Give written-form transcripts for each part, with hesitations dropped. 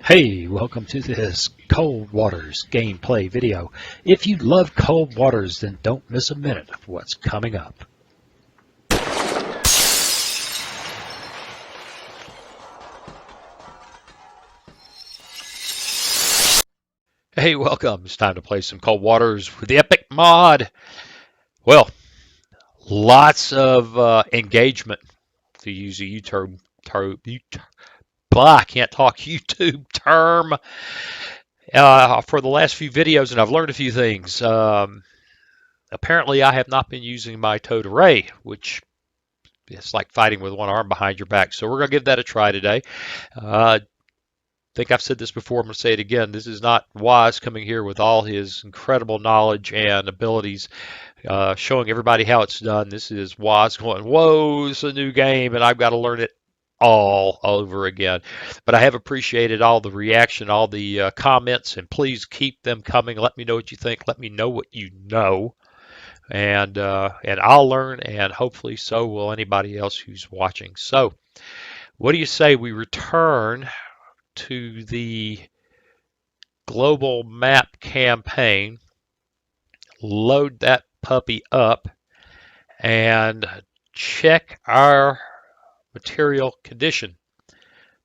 Hey, welcome to this Cold Waters gameplay video. If you love Cold Waters, then don't miss a minute of what's coming up. Hey, welcome. It's time to play some Cold Waters with the Epic mod. Well, lots of engagement, to use a I can't talk YouTube term, for the last few videos, and I've learned a few things. Apparently, I have not been using my towed array, which it's like fighting with one arm behind your back. So we're going to give that a try today. I think I've said this before. I'm going to say it again. This is not Waz coming here with all his incredible knowledge and abilities, showing everybody how it's done. This is Waz going, whoa, it's a new game, and I've got to learn it all over again. But I have appreciated all the reaction, all the comments, and please keep them coming. Let me know what you think. Let me know what you know. And I'll learn, and hopefully so will anybody else who's watching. So, what do you say we return to the global map campaign, load that puppy up, and check our material condition?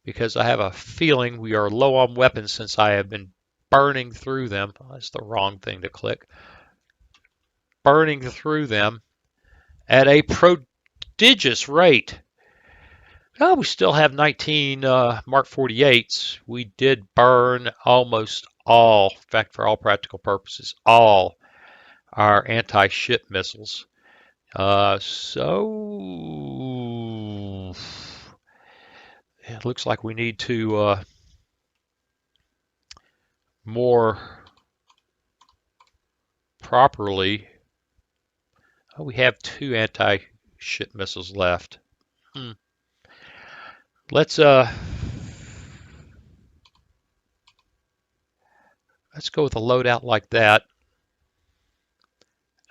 Because I have a feeling we are low on weapons since I have been burning through them. Oh, that's the wrong thing to click. Burning through them at a prodigious rate. Oh, we still have 19 Mark 48s. We did burn almost all, in fact, for all practical purposes, all our anti-ship missiles. So it looks like we need to more properly. Oh, we have 2 anti-ship missiles left. Let's go with a loadout like that.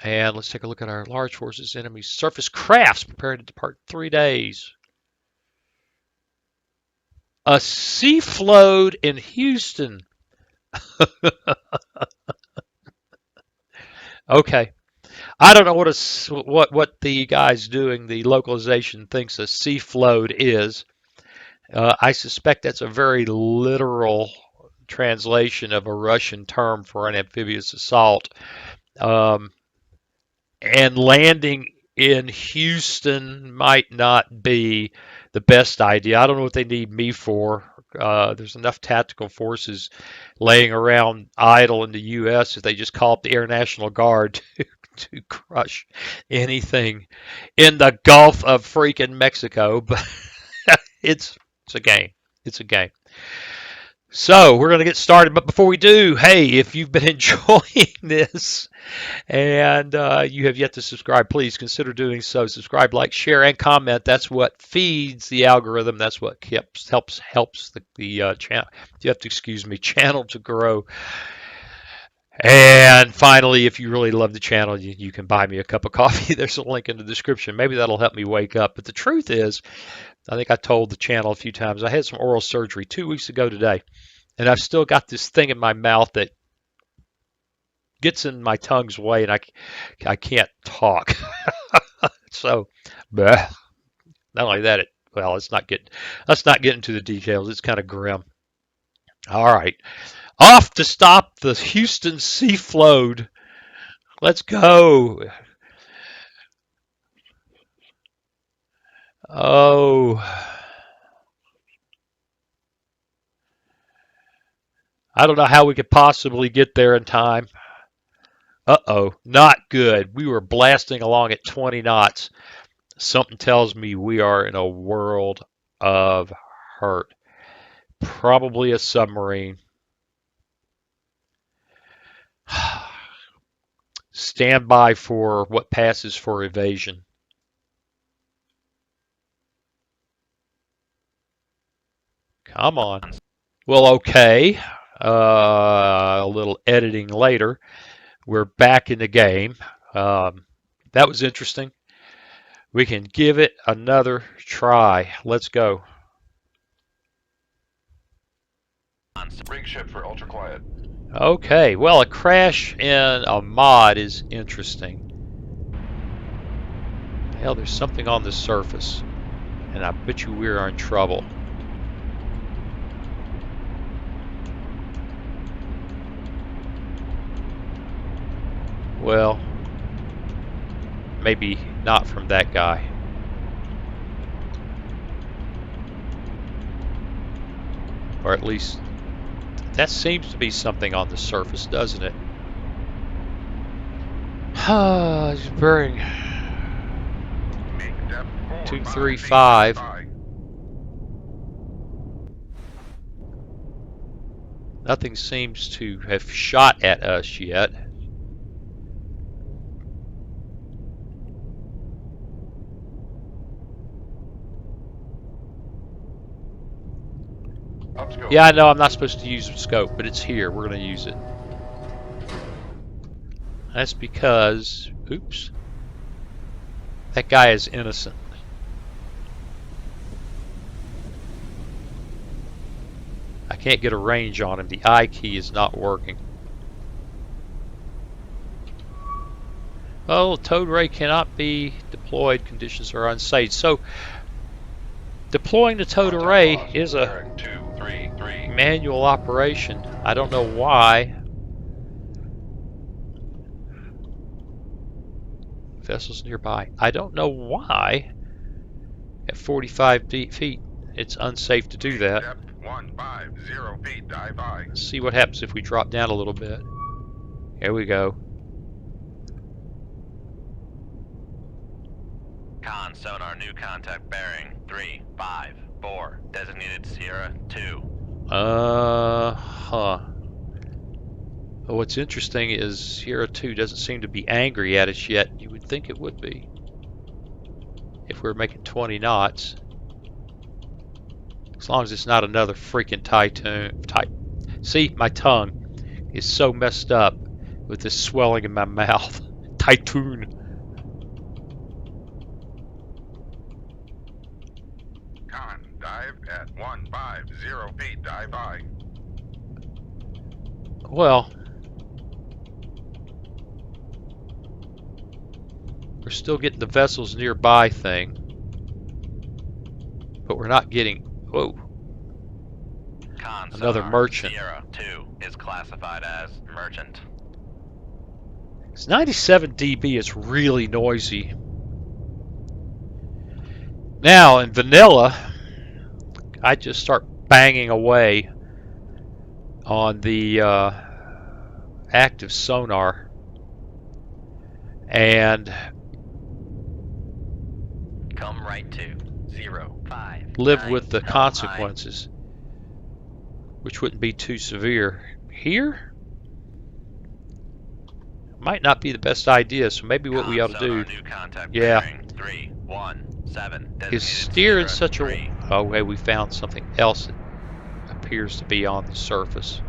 And let's take a look at our large forces, enemy surface crafts prepared to depart 3 days. A sea float in Houston. Okay. I don't know what the guys doing the localization thinks a sea float is. I suspect that's a very literal translation of a Russian term for an amphibious assault. And landing in Houston might not be the best idea. I don't know what they need me for. There's enough tactical forces laying around idle in the U.S. if they just call up the Air National Guard to crush anything in the Gulf of freaking Mexico. But it's a game. It's a game. So we're going to get started. But before we do, hey, if you've been enjoying this and you have yet to subscribe, please consider doing so. Subscribe, like, share, and comment. That's what feeds the algorithm. That's what helps the channel. You have to excuse me, channel to grow. And finally, if you really love the channel, you can buy me a cup of coffee. There's a link in the description. Maybe that'll help me wake up. But the truth is, I think I told the channel a few times, I had some oral surgery 2 weeks ago today, and I've still got this thing in my mouth that gets in my tongue's way, and I can't talk. So, bleh. Not only that, let's not get into the details. It's kind of grim. All right, off to stop the Houston sea float. Let's go. Oh, I don't know how we could possibly get there in time. Uh-oh, not good. We were blasting along at 20 knots. Something tells me we are in a world of hurt. Probably a submarine. Stand by for what passes for evasion. Come on. Well, okay. A little editing later. We're back in the game. That was interesting. We can give it another try. Let's go. Rig ship for ultra quiet. Okay, well, a crash in a mod is interesting. Hell, there's something on the surface, and I bet you we're in trouble. Well, maybe not from that guy. Or at least, that seems to be something on the surface, doesn't it? It's bearing 235. Nothing seems to have shot at us yet. Yeah, I know I'm not supposed to use the scope, but it's here. We're going to use it. That's because, oops, that guy is innocent. I can't get a range on him. The I key is not working. Oh, towed ray cannot be deployed. Conditions are unsafe. So, deploying the towed array is a manual operation. I don't know why. Vessels nearby. I don't know why at 45 feet it's unsafe to do that. Depth 150 feet, dive by. Let's see what happens if we drop down a little bit. Here we go. Con sonar, new contact bearing 354, designated Sierra 2. What's interesting is Sierra 2 doesn't seem to be angry at us yet. You would think it would be if we're making 20 knots. As long as it's not another freaking Typhoon. See, my tongue is so messed up with this swelling in my mouth. Typhoon. Con, dive at 150 feet, dive by. Well, we're still getting the vessels nearby thing, but we're not getting. Whoa. Con Another sonar, merchant. Sierra 2 is classified as merchant. It's 97 dB. It's really noisy. Now in vanilla, I just start banging away on the active sonar and Come right to 05. live with the consequences, which wouldn't be too severe. Here might not be the best idea, so maybe what we ought to do, yeah, 317, is steer in such a way. Oh, hey, we found something else that appears to be on the surface.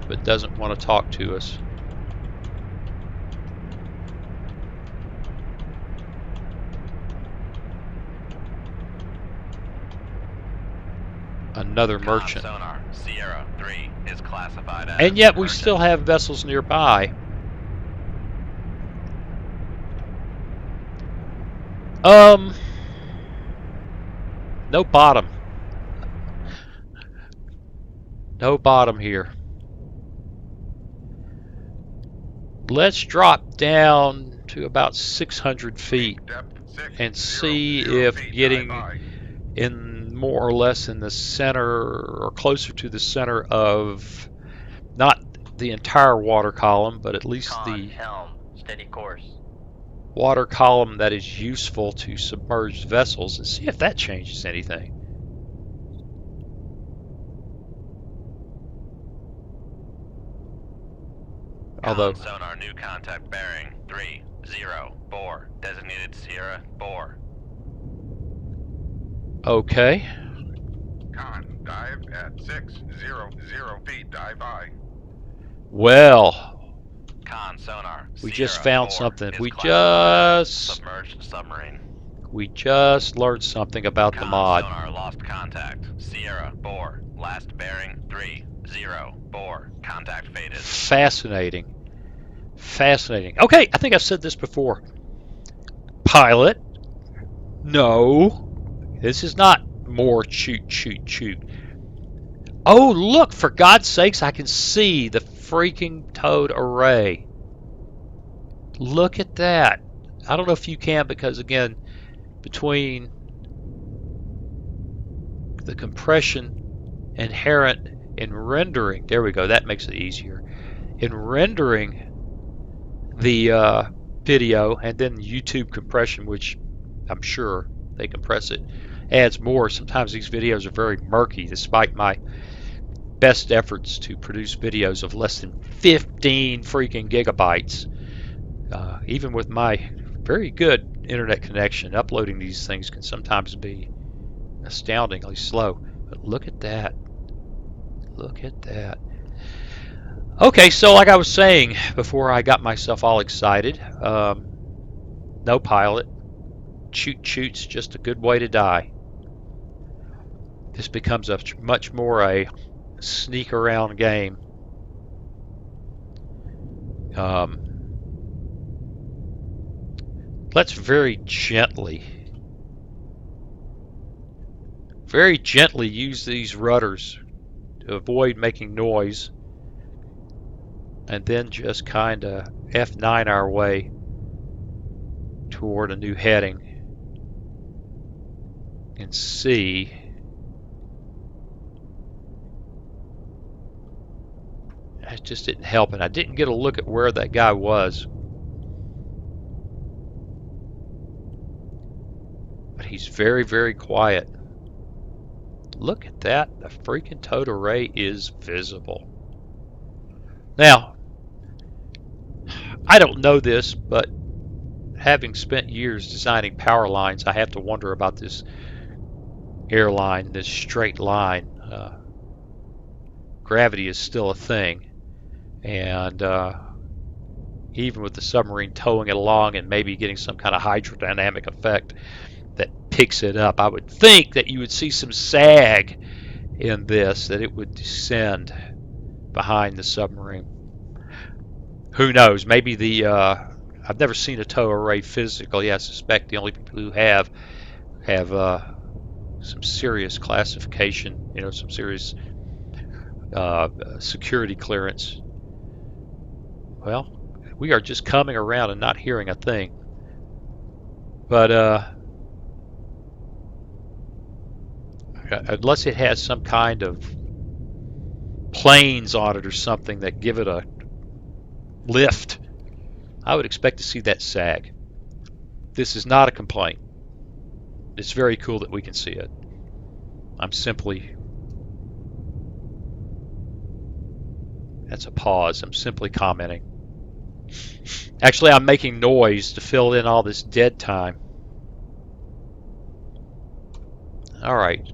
But doesn't want to talk to us. Another merchant. Sonar, Sierra 3 is classified as And yet we merchant. still have vessels nearby. No bottom. No bottom here. Let's drop down to about 600 feet Depth 600 and see if feet, getting dive by. in more or less in the center or closer to the center of not the entire water column, but at least Con, the helm, steady course. water column that is useful to submerged vessels, and see if that changes anything. Although, sonar, new contact bearing 304, designated Sierra 4. okay. Con, dive at 600 feet, dive by. Well, Con sonar. We just Sierra found 4 something. is We classified as just submerged submarine. learned something about the Con mod. sonar lost contact. Sierra 4, last bearing 304. Contact faded. Fascinating. Fascinating. Okay, I think I've said this before. Pilot, no. This is not more shoot. Oh, look, for God's sakes, I can see the freaking towed array. Look at that. I don't know if you can because, again, between the compression inherent in rendering, there we go, that makes it easier. In rendering the video and then YouTube compression, which I'm sure they compress it, adds more. Sometimes these videos are very murky despite my best efforts to produce videos of less than 15 freaking gigabytes. Even with my very good internet connection, uploading these things can sometimes be astoundingly slow. But look at that. Look at that. Okay, so like I was saying before I got myself all excited, no pilot. Shoot's just a good way to die. This becomes a much more a sneak around game. Let's very gently use these rudders to avoid making noise, and then just kind of F9 our way toward a new heading and see. It just didn't help, and I didn't get a look at where that guy was. But he's very, very quiet. Look at that. The freaking towed array is visible. Now, I don't know this, but having spent years designing power lines, I have to wonder about this airline, this straight line. Gravity is still a thing. And even with the submarine towing it along and maybe getting some kind of hydrodynamic effect that picks it up, I would think that you would see some sag in this, that it would descend behind the submarine. Who knows? Maybe the I've never seen a tow array physically. I suspect the only people who have some serious classification, some serious security clearance. Well, we are just coming around and not hearing a thing. But unless it has some kind of planes on it or something that give it a lift, I would expect to see that sag. This is not a complaint. It's very cool that we can see it. That's a pause. I'm simply commenting. Actually, I'm making noise to fill in all this dead time. All right.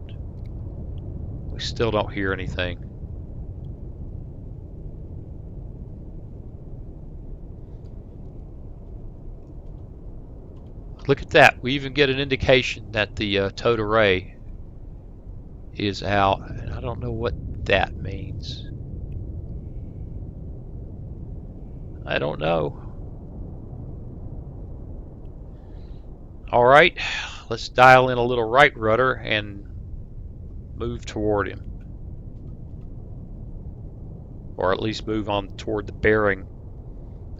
We still don't hear anything. Look at that. We even get an indication that the towed array is out. And I don't know what that means. I don't know. All right, let's dial in a little right rudder and move toward him. Or at least move on toward the bearing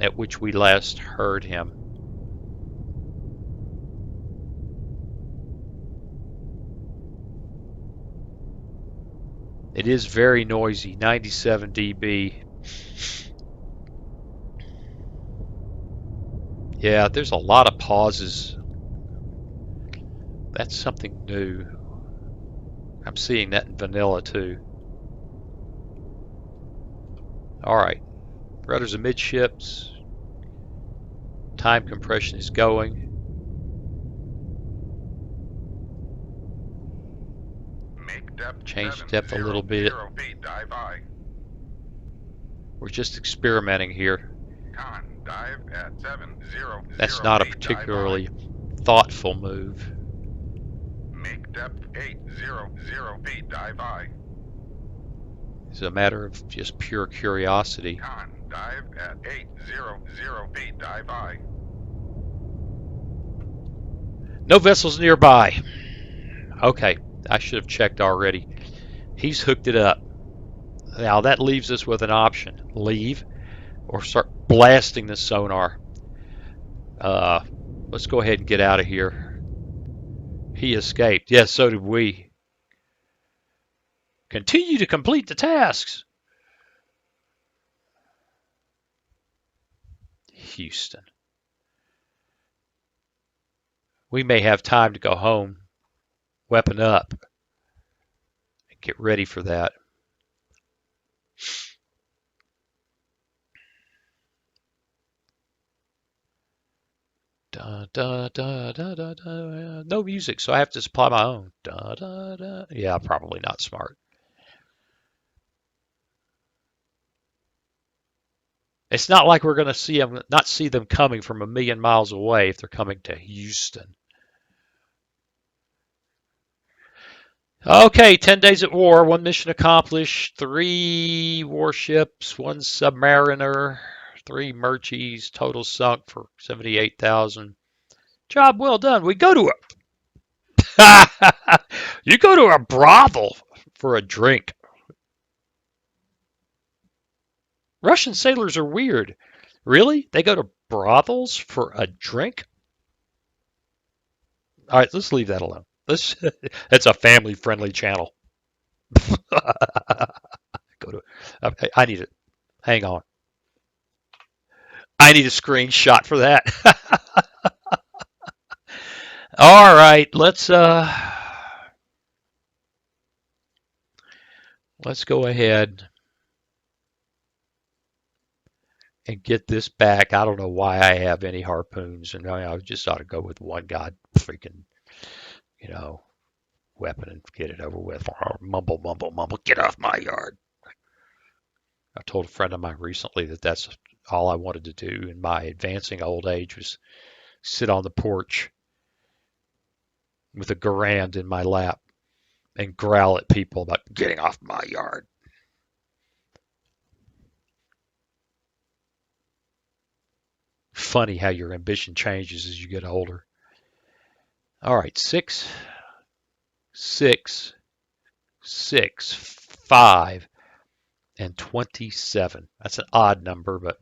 at which we last heard him. It is very noisy, 97 dB. Yeah, there's a lot of pauses. That's something new. I'm seeing that in vanilla too. Alright, rudders amidships. Time compression is going. Make depth Change depth a little bit. 0 feet, dive I. We're just experimenting here. Con, dive at 700 That's not a feet, particularly thoughtful move. dive I. Make depth 800 feet, dive I. It's a matter of just pure curiosity. Con, dive at 800 feet, dive I. No vessels nearby. Okay, I should have checked already. He's hooked it up. Now that leaves us with an option. Leave or start blasting the sonar. Let's go ahead and get out of here. He escaped. Yes, so did we. Continue to complete the tasks. Houston. We may have time to go home, weapon up, and get ready for that. Da, da, da, da, da, da. No music, so I have to supply my own. Da, da, da. Yeah, probably not smart. It's not like we're going to not see them coming from 1,000,000 miles away if they're coming to Houston. Okay, 10 days at war, 1 mission accomplished, 3 warships, 1 submariner, 3 Murchies, total sunk for 78,000. Job well done. We go to you go to a brothel for a drink. Russian sailors are weird. Really? They go to brothels for a drink? All right, let's leave that alone. It's a family-friendly channel. Go to. I need it. Hang on. I need a screenshot for that. All right, let's go ahead and get this back. I don't know why I have any harpoons, and I just ought to go with one god freaking, weapon and get it over with. Mumble, mumble, mumble. Get off my yard. I told a friend of mine recently that that's all I wanted to do in my advancing old age was sit on the porch with a Garand in my lap and growl at people about getting off my yard. Funny how your ambition changes as you get older. All right, 6, 6, 6, 5, and 27. That's an odd number, but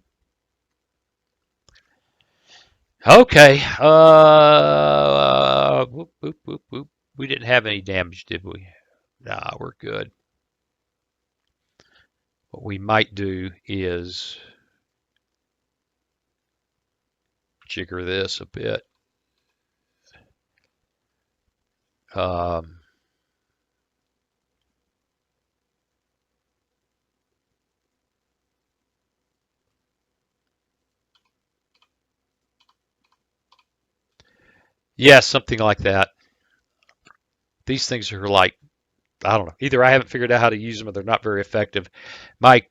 okay. Whoop, whoop, whoop, whoop. We didn't have any damage, did we? Nah, we're good. What we might do is jigger this a bit. Yeah, something like that. These things are like, I don't know. Either I haven't figured out how to use them or they're not very effective. My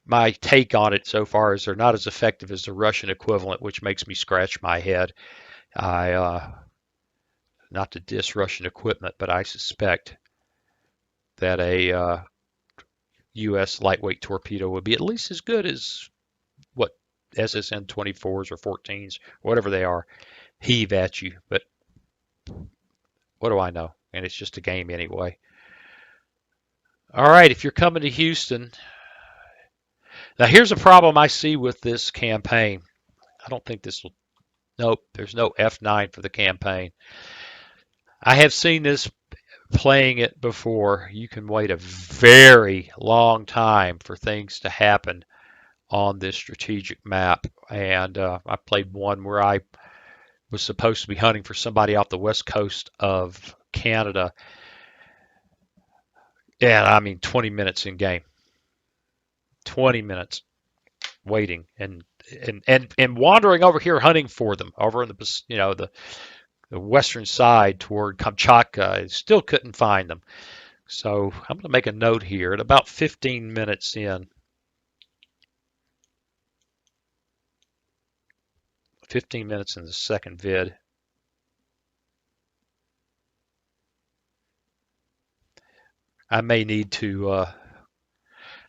take on it so far is they're not as effective as the Russian equivalent, which makes me scratch my head. Not to diss Russian equipment, but I suspect that a U.S. lightweight torpedo would be at least as good as what SSN 24s or 14s, whatever they are, heave at you. But what do I know? And it's just a game anyway. All right, if you're coming to Houston, now here's a problem I see with this campaign. I don't think this will, nope, there's no F9 for the campaign. I have seen this playing it before. You can wait a very long time for things to happen on this strategic map. And I played one where I was supposed to be hunting for somebody off the west coast of Canada. And I mean 20 minutes in game. 20 minutes waiting and wandering over here hunting for them over in the the western side toward Kamchatka. I still couldn't find them. So I'm going to make a note here at about 15 minutes in. 15 minutes in the second vid. I may need to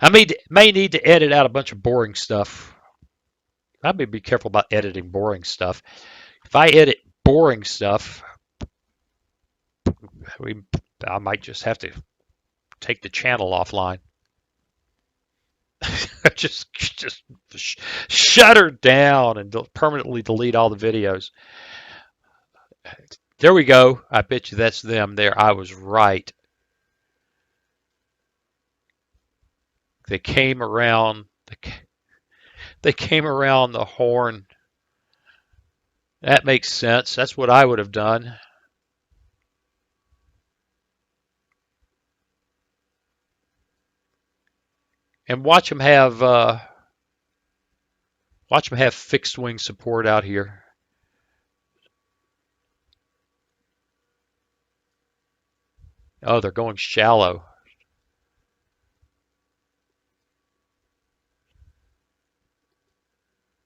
may need to edit out a bunch of boring stuff. I may be careful about editing boring stuff. If I edit boring stuff, I might just have to take the channel offline. just shut her down and permanently delete all the videos. There we go. I bet you that's them there. I was right. They came around. They came around the horn. That makes sense. That's what I would have done. And watch them have fixed wing support out here. Oh, they're going shallow.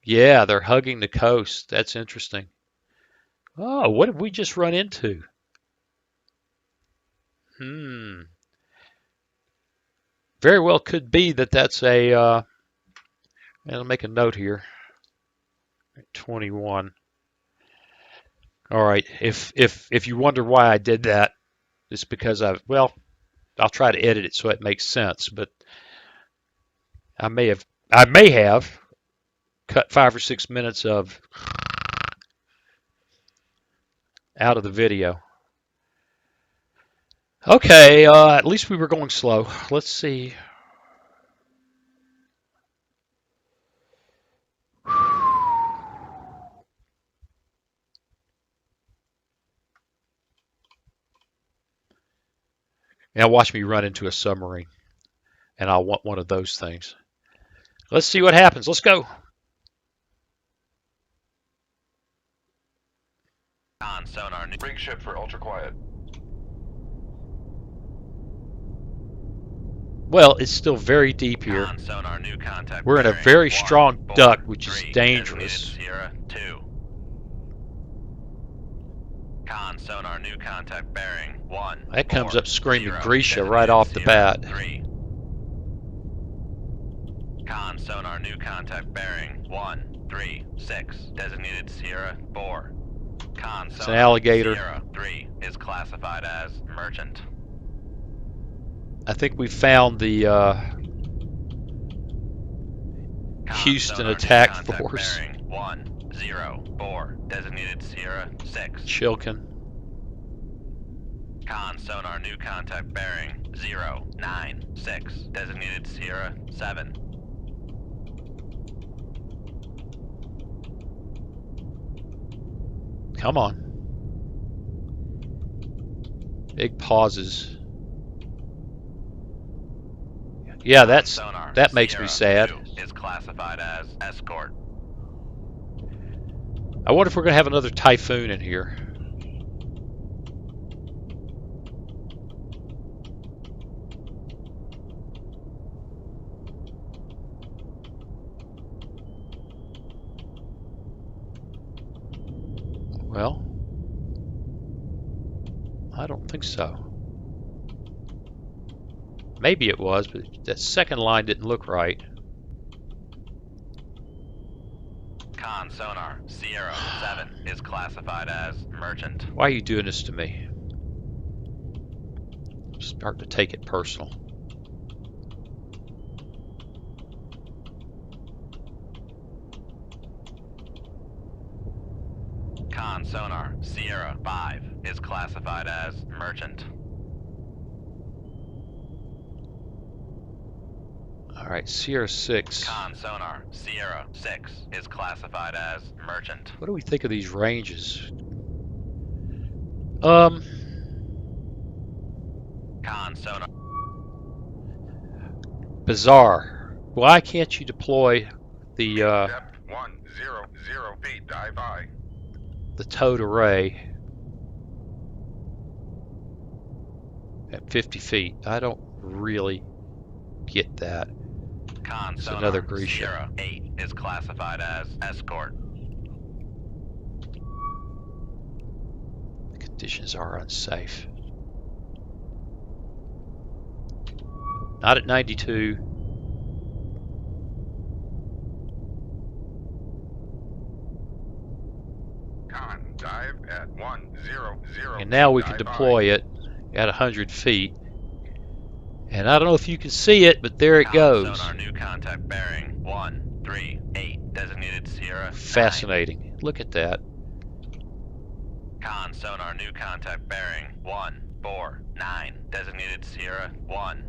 Yeah, they're hugging the coast. That's interesting. Oh, what did we just run into? Very well could be that that's a, and I'll make a note here. 21. All right, if you wonder why I did that, it's because I'll try to edit it so it makes sense, but I may have cut 5 or 6 minutes of out of the video. Okay, at least we were going slow. Let's see. Now watch me run into a submarine, and I'll want one of those things. Let's see what happens. Let's go. On sonar. Rig ship for ultra quiet. Well, it's still very deep here. On sonar, new contact. We're in a bearing very 1, strong 4, duck, which is 3, dangerous. designated Sierra 2. Con sonar, new contact bearing 1. That comes 4, up screaming 0, Grisha right off the bat. 3. Con sonar, new contact bearing 1, 3, 6, designated Sierra 4. Con It's an sonar, alligator. Sierra 3 is classified as merchant. I think we found the Con Houston sonar, new attack contact force. bearing 1, 0, 4, designated Sierra 6. Chilkin. Con sonar, new contact bearing 0, 9, 6, designated Sierra 7. Come on. Big pauses. Yeah, Sonar, that makes me Sierra sad. 2 is classified as escort. I wonder if we're going to have another typhoon in here. Well, I don't think so. Maybe it was, but that second line didn't look right. Con sonar, Sierra 7 is classified as merchant. Why are you doing this to me? I'm starting to take it personal. Con sonar, Sierra 5 is classified as merchant. All right, Sierra 6. Con sonar, Sierra 6 is classified as merchant. What do we think of these ranges? Con sonar. Bizarre. Why can't you deploy the Depth 100 feet. Dive I. the towed array at 50 feet? I don't really get that. Con It's sonar, another Grisha. Sierra 8 is classified as escort. Conditions are unsafe. Not at 92. Con, dive at 100. And now we can Dive deploy it at 100 feet. And I don't know if you can see it, but there it Con goes. sonar new contact bearing 138. Designated Sierra 9. Fascinating. Look at that. Con sonar new contact bearing 149. Designated Sierra 10.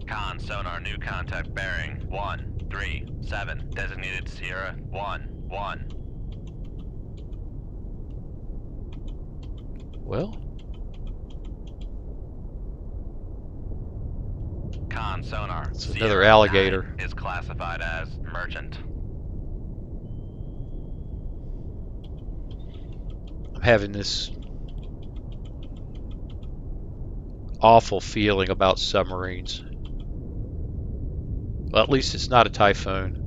Con sonar new contact bearing 137. Designated Sierra 11. Well, Con sonar. it's Sierra another alligator. 9 is classified as merchant. I'm having this awful feeling about submarines. Well, at least it's not a typhoon.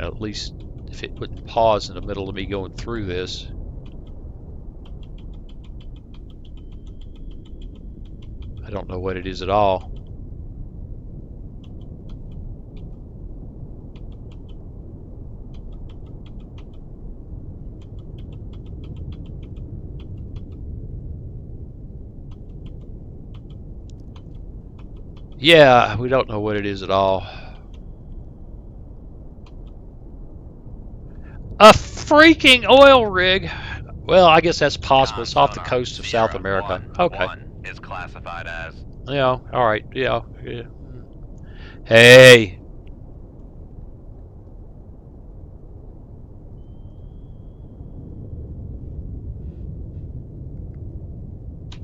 At least if it wouldn't pause in the middle of me going through this. I don't know what it is at all. Yeah, we don't know what it is at all. A freaking oil rig! Well, I guess that's possible. It's off the coast of South America. Okay. 1 is classified as Yeah, alright. Yeah. Hey!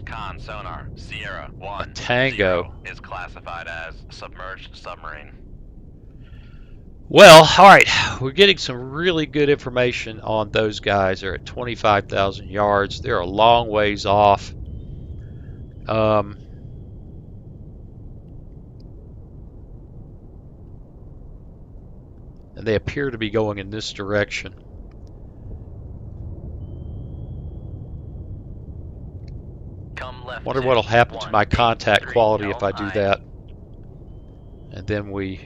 Con sonar. Sierra 1. Tango. Is classified as submerged submarine. Well, alright. We're getting some really good information on those guys. They're at 25,000 yards. They're a long ways off. And they appear to be going in this direction. Come left. Wonder what'll happen to my contact 183 quality if I Helm do I. that. And then we...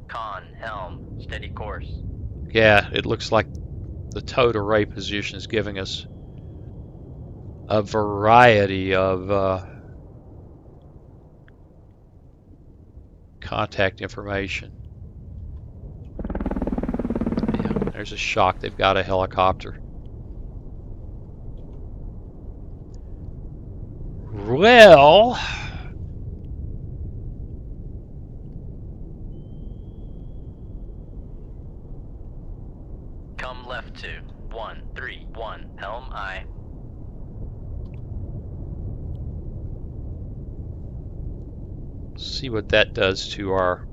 Con helm. Steady course. Yeah, it looks like the tow to ray position is giving us a variety of contact information. Yeah, there's a shock. They've got a helicopter. Well, Come left to 131 Helm I. see what that does to our...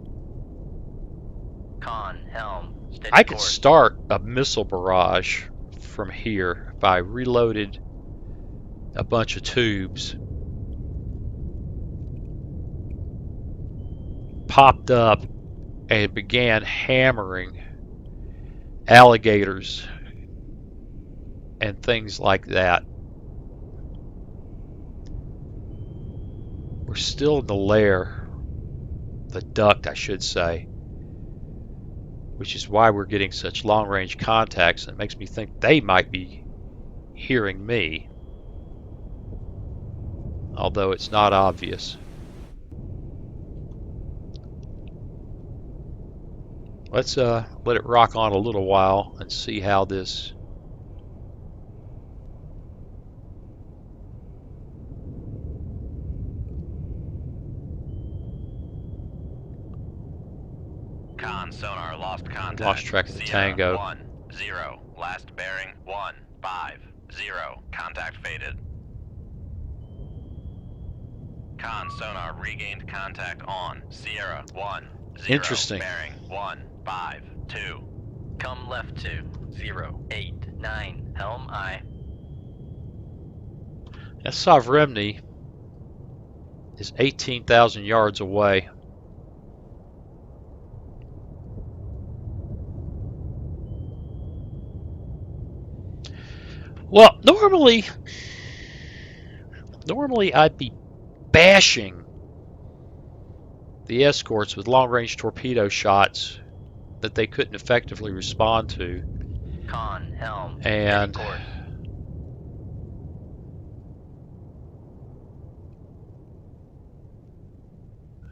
Con helm. Steady I could course. start a missile barrage from here if I reloaded a bunch of tubes, popped up, and began hammering alligators and things like that. We're still in the lair, the duct I should say, which is why we're getting such long-range contacts, and it makes me think they might be hearing me, although it's not obvious. Let's let it rock on a little while and see how this Con sonar lost contact. Lost track of the Sierra Tango. 10. Last bearing 150. Contact faded. Con sonar regained contact on Sierra 10. Interesting. Bearing 152. Come left to 089 Helm I. That Sovereigny is 18,000 yards away. Well, normally I'd be bashing the escorts with long-range torpedo shots that they couldn't effectively respond to. Con, helm, And steady course.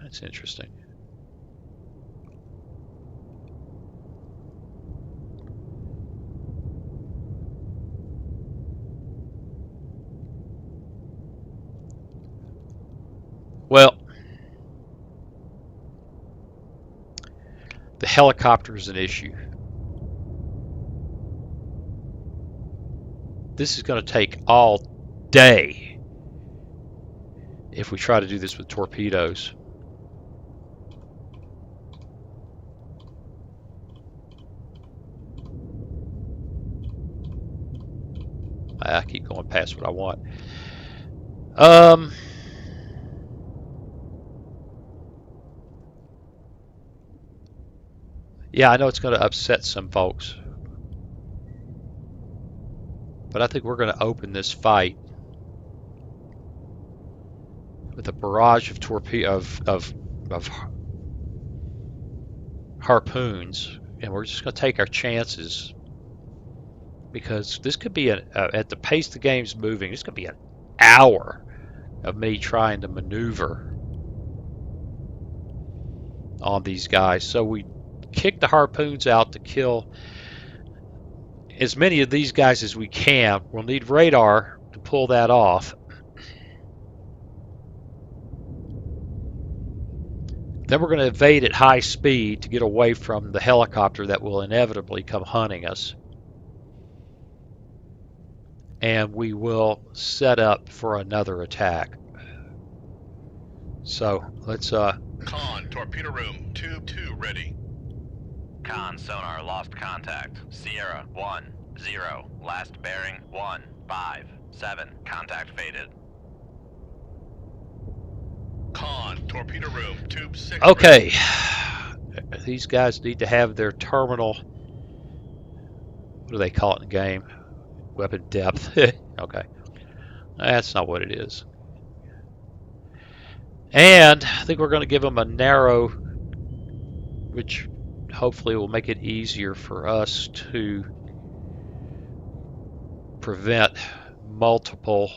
that's interesting. Well, the helicopter is an issue. This is going to take all day if we try to do this with torpedoes. I keep going past what I want. Yeah, I know it's going to upset some folks, but I think we're going to open this fight with a barrage of of harpoons, and we're just going to take our chances, because this could be at the pace the game's moving, this could be an hour of me trying to maneuver on these guys. So we kick the harpoons out to kill as many of these guys as we can. We'll need radar to pull that off. Then we're going to evade at high speed to get away from the helicopter that will inevitably come hunting us. And we will set up for another attack. So let's Con, torpedo room, tube 2 ready. Con, sonar, lost contact. Sierra, 1, 0. Last bearing, 1, 5, 7. Contact faded. Con, torpedo room, tube 6 okay. These guys need to have their terminal, what do they call it in the game? Weapon depth. Okay. That's not what it is. And I think we're going to give them a narrow, which hopefully will make it easier for us to prevent multiple.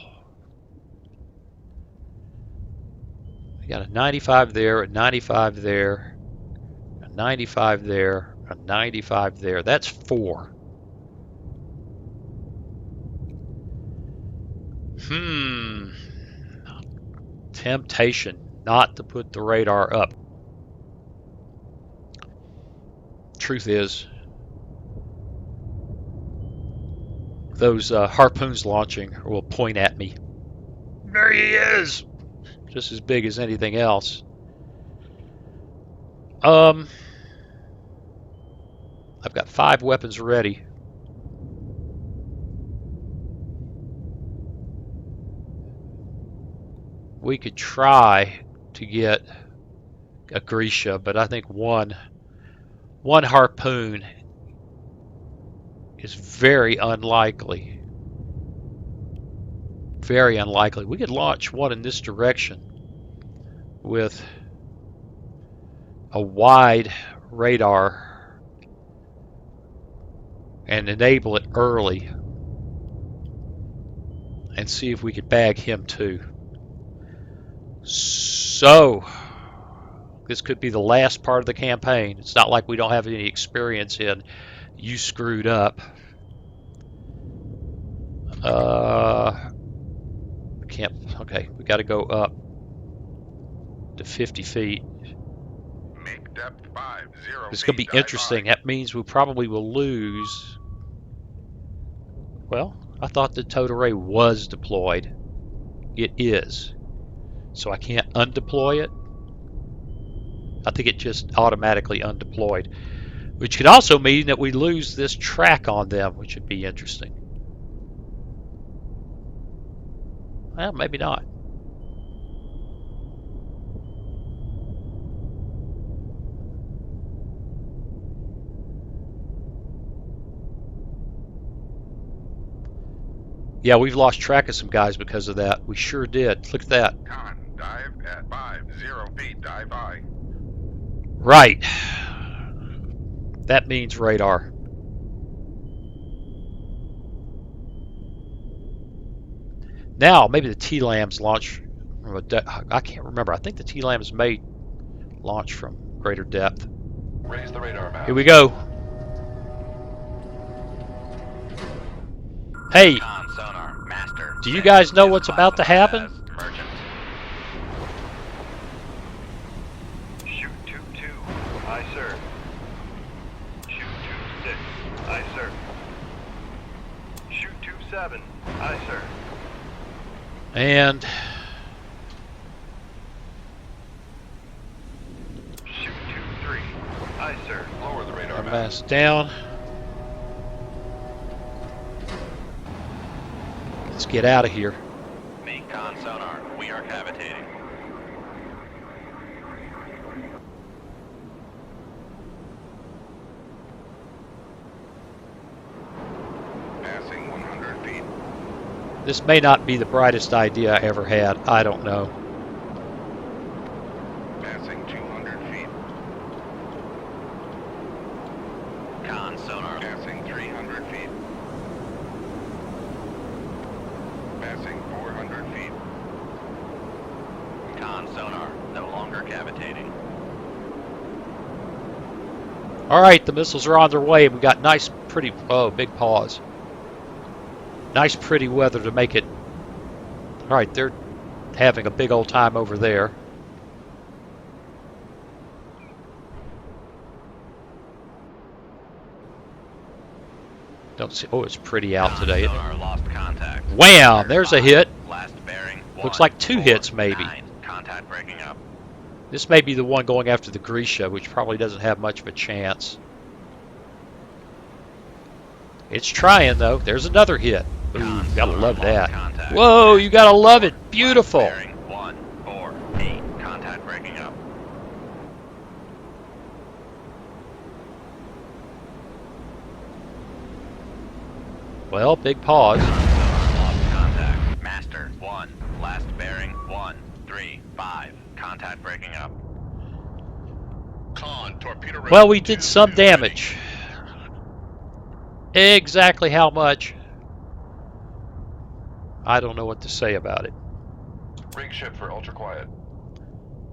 We got a 95 there, a 95 there, a 95 there, a 95 there. That's 4. Temptation not to put the radar up. Truth is, those harpoons launching will point at me. There he is! Just as big as anything else. I've got 5 weapons ready. We could try to get a Grisha, but I think one harpoon is very unlikely. Very unlikely. We could launch one in this direction with a wide radar and enable it early and see if we could bag him too. So this could be the last part of the campaign. It's not like we don't have any experience in you screwed up. Can't. Okay, we got to go up to 50 feet. Make depth 50 It's going to be feet, interesting. dive That means we probably will lose. Well, I thought the towed array was deployed. It is. So I can't undeploy it. I think it just automatically undeployed, which could also mean that we lose this track on them, which would be interesting. Well, maybe not. Yeah, we've lost track of some guys because of that. We sure did. Look at that. Con, dive at 50 feet, dive high. Right. That means radar. Now, maybe the T-Lambs launch from I can't remember. I think the T-Lambs may launch from greater depth. Raise the radar map. Here we go. Hey, Con sonar, master. do you guys know what's about to happen? Merchant. Shoot 2-2. Aye, sir. Shoot 2-6. Aye, sir. Shoot 2-7. Aye, sir. And Shoot 2-3. Aye, sir. Lower the radar our map. mass down. Let's get out of here. Main con sonar, we are cavitating. Passing 100 feet. This may not be the brightest idea I ever had. I don't know. Passing 200 feet. Con sonar. Passing 300 feet. Passing 400 feet. Con sonar, no longer cavitating. All right, the missiles are on their way. We got nice, pretty. Oh, big pause. Nice, pretty weather to make it. All right, they're having a big old time over there. Don't see. Oh, it's pretty out Con today. sonar lost contact. Wham! There's a hit. Last bearing. Looks 1, like 2 4, hits, maybe. 9. Contact breaking up. This may be the one going after the Grisha, which probably doesn't have much of a chance. It's trying, though. There's another hit. Ooh, Con gotta sonar love lost that. contact. Whoa, you gotta love it. Beautiful. Last bearing. 1, 4, 8. Contact breaking up. Well, big pause. Lost contact. Master 1. Last bearing 1, 3, 5. Contact breaking up. Con, torpedo room. Well, we did 2-2 some ready. damage. Exactly how much? I don't know what to say about it. Rig ship for ultra quiet.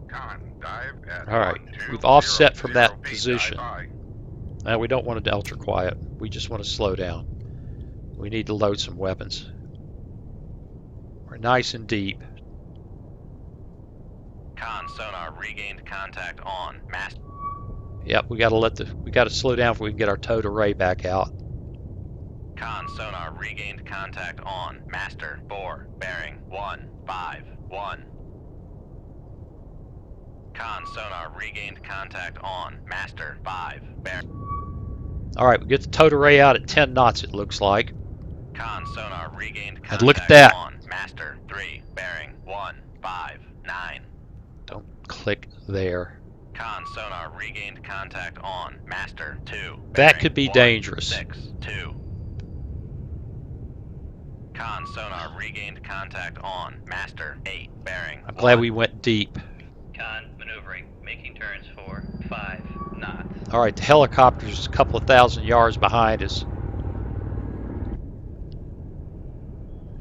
Con, dive at All right, 120 we've offset from that feet, position. dive high. Now, we don't want it to ultra quiet. We just want to slow down. We need to load some weapons. We're nice and deep. Con sonar regained contact on. Master. Yep, we gotta slow down if we can get our towed array back out. Con sonar regained contact on. Master 4. Bearing 1, 5, 1. Con sonar regained contact on. Master 5. Bearing. All right, we get the towed array out at 10 knots, it looks like. Con sonar regained contact And look at that. on. Master 3. Bearing 1, 5, 9. Don't click there. Con sonar regained contact on. Master 2. That bearing could be 1, dangerous. 6, 2. Con sonar regained contact on. Master 8. Bearing. I'm glad 1. we went deep. Con maneuvering, making turns for 5 knots. All right, the helicopter's a couple of thousand yards behind us.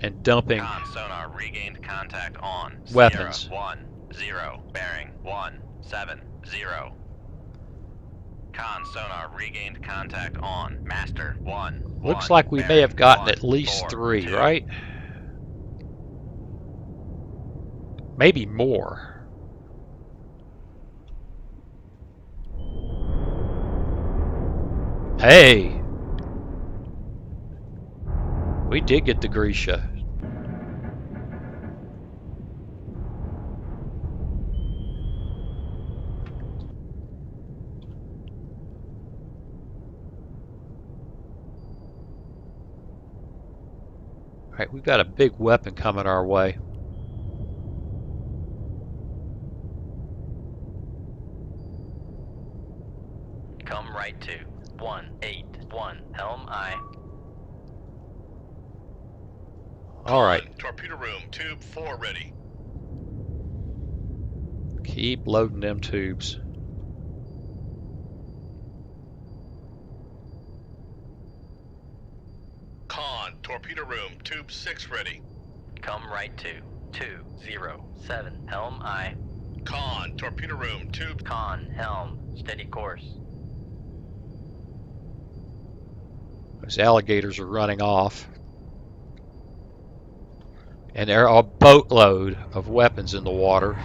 And dumping. Con sonar regained contact on. Weapons. Sierra 1, 0. Bearing 1, 7, 0. Con sonar regained contact on. Master 1. Looks 1, like we may bearing have gotten 1, at least 4, 3, 2. right? Maybe more. Hey! We did get the Grisha. Alright, we've got a big weapon coming our way. Come right to 181 Helm I. All right. Con, torpedo room, tube 4 ready. Keep loading them tubes. Con, torpedo room, tube 6 ready. Come right to 207. Helm aye. Con, torpedo room, tube. Con, helm, steady course. Those alligators are running off. And there are a boatload of weapons in the water.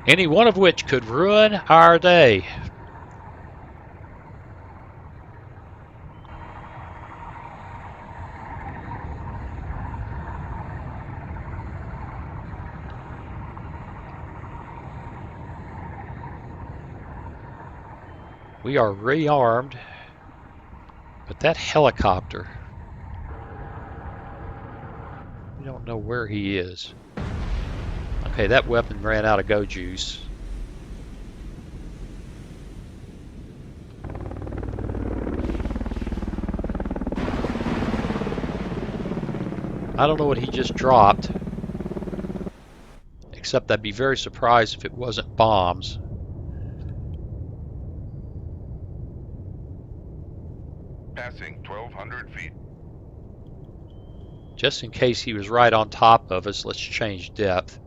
Any one of which could ruin our day. We are rearmed, but that helicopter, we don't know where he is. Okay, that weapon ran out of go juice. I don't know what he just dropped, except I'd be very surprised if it wasn't bombs. Passing 1,200 feet. Just in case he was right on top of us, let's change depth.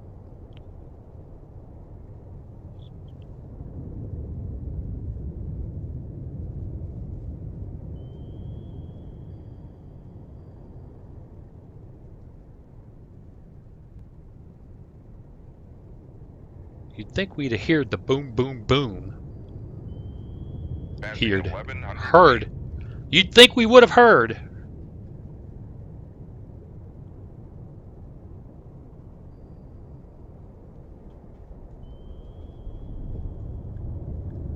You'd think we'd have heard the boom, boom, boom. Passing Heard. 1,100 Heard. feet. You'd think we would have heard.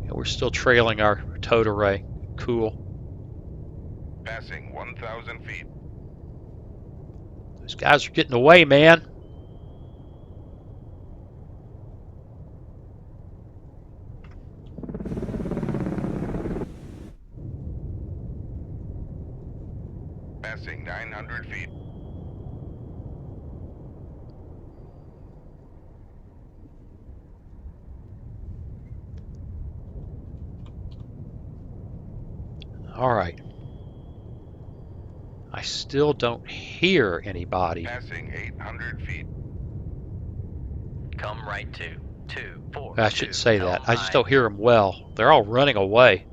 Yeah, we're still trailing our towed array. Cool. Passing 1,000 feet. Those guys are getting away, man. Passing 900 feet. All right. I still don't hear anybody. Passing 800 feet. Come right to 242. I shouldn't say that. Helm I just aye. don't hear them well. They're all running away.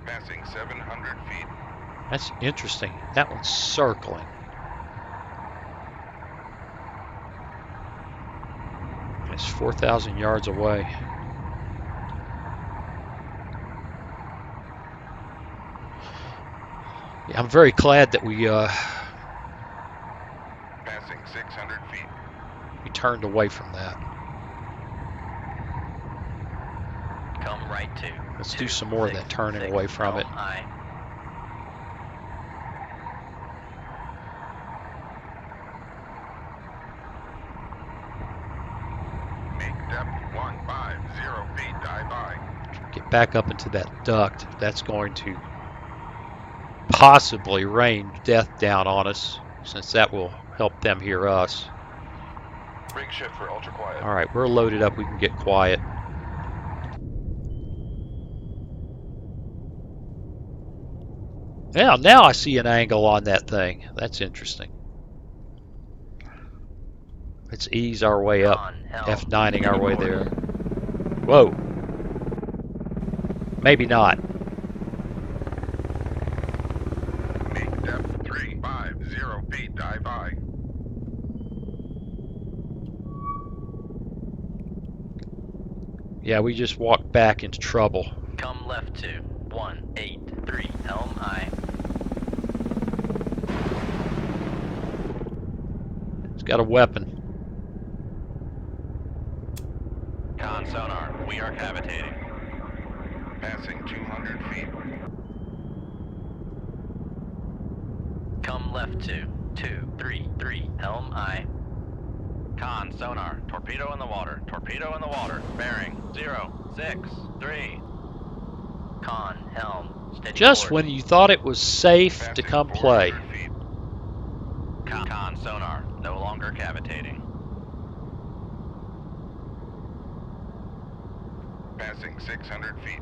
Passing 700 feet. That's interesting. That one's circling. It's 4,000 yards away. Yeah, I'm very glad that we Passing 600 feet. turned away from that. Come right to. Let's do some more of that turning away from it. Helm aye. Make depth 150 feet. Dive by. Get back up into that duct. That's going to possibly rain death down on us, since that will help them hear us. Rig shift for ultra quiet. All right, we're loaded up. We can get quiet. Yeah, now I see an angle on that thing. That's interesting. Let's ease our way up. Con, helm, F9ing our steady way course. there. Whoa. Maybe not. Make depth 350 feet. Dive by. Yeah, we just walked back into trouble. Come left to 183. Helm aye. It's got a weapon. Con sonar, we are cavitating. Passing 200 feet. left 233, helm aye. Con, sonar, torpedo in the water, bearing 063. Con, helm, steady Just course. when you thought it was safe to Passing come play. 400 feet. Con, sonar, no longer cavitating. Passing 600 feet.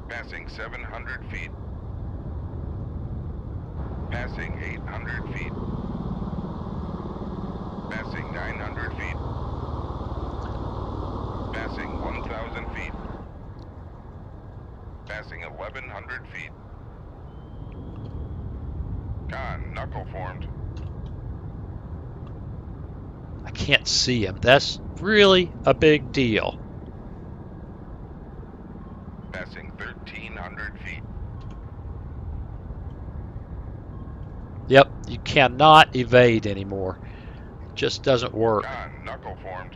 Passing 700 feet. Passing 800 feet. Passing 900 feet. Passing 1,000 feet. Passing 1,100 feet. Con, knuckle formed. I can't see him. That's really a big deal. Passing 1,300 feet. Yep, you cannot evade anymore. It just doesn't work. Con, knuckle formed.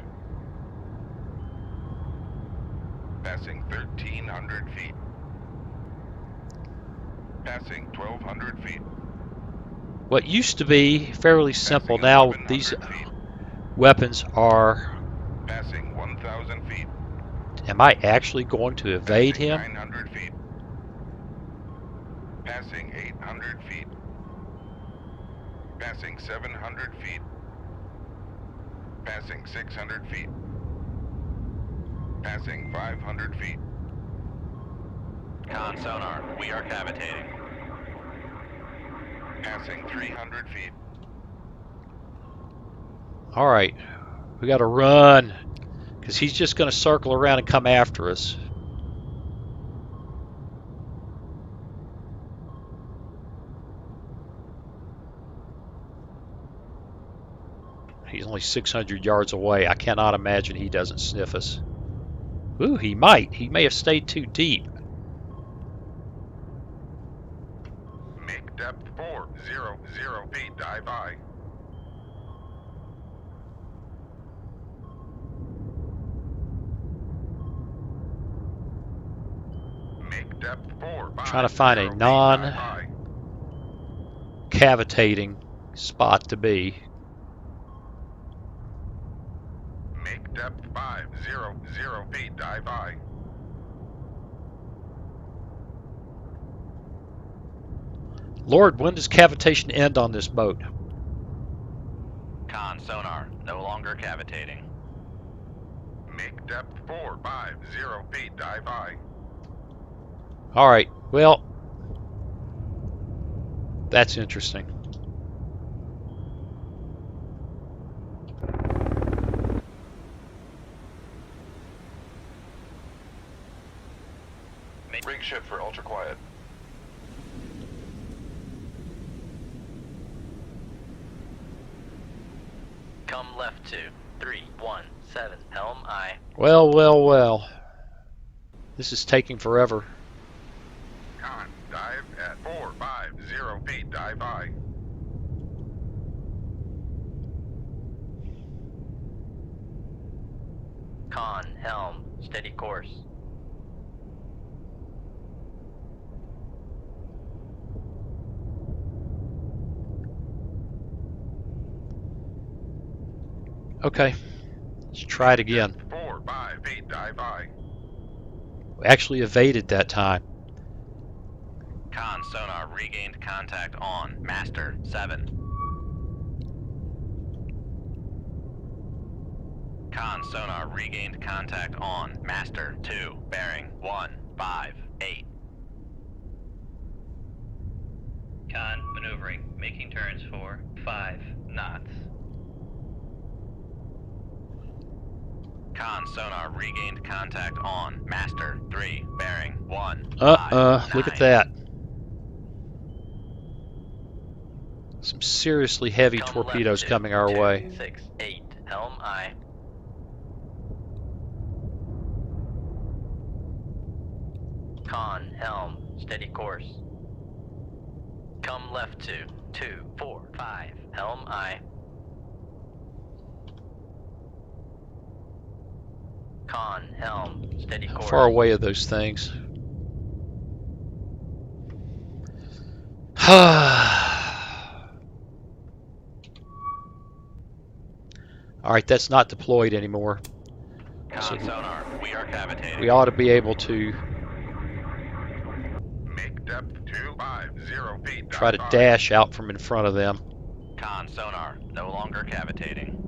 Passing 1,300 feet. Passing 1,200 feet. What used to be fairly simple, Passing now 1,100 these feet. weapons are... Passing 1,000 feet. Am I actually going to evade Passing him? 900 feet. Passing 800 feet. Passing 700 feet. Passing 600 feet. Passing 500 feet. Con, sonar, we are cavitating. Passing 300 feet. All right, we got to run because he's just going to circle around and come after us. He's only 600 yards away. I cannot imagine he doesn't sniff us. Ooh, he might. He may have stayed too deep. Make depth 400 feet. Dive by. Make depth 450 Trying to find a feet. non- Dive by. Cavitating spot to be. Make depth 500 feet. Dive by. Lord, when does cavitation end on this boat? Con, sonar, no longer cavitating. Make depth 450 feet. Dive by. All right, well, that's interesting. Rig ship for ultra quiet. Come left 2317, helm aye. Well, well, well. This is taking forever. Con, dive at 450 feet. Dive by. Con, helm, steady course. Okay, let's try it again. 450 feet. Dive by. We actually evaded that time. Con, sonar, regained contact on Master 7. Con, sonar, regained contact on Master 2, bearing 158. Con, maneuvering, making turns for 5 knots. Con, sonar, regained contact on Master 3, bearing 159. Look at that. Some seriously heavy Come torpedoes left coming our way. 268, helm aye. Con, helm, steady course. Come left 245, helm aye. Con, helm, steady How course. far away are those things? Alright, that's not deployed anymore. Con sonar, we are cavitating. We ought to be able to Make depth 250 feet. try to dive dash out from in front of them. Con sonar, no longer cavitating.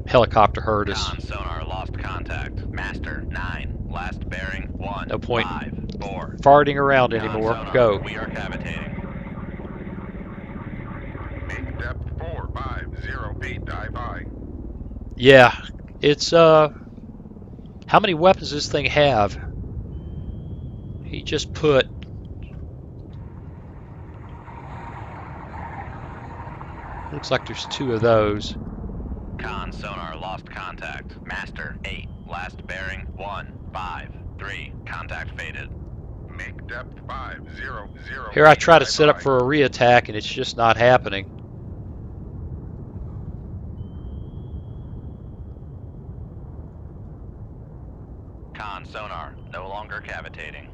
Helicopter heard us. Con sonar, lost contact. Master 9, last bearing 1. No point 5, 4. farting around Con anymore. sonar, Go. We are cavitating. Make depth 450 feet. Dive high. Yeah, it's how many weapons does this thing have? He just put looks like there's 2 of those. Con sonar, lost contact. Master 8, last bearing 1. 5, 3. Contact faded. Make depth 500. Here I try to dive set up high. for a re-attack and it's just not happening. Con sonar, no longer cavitating.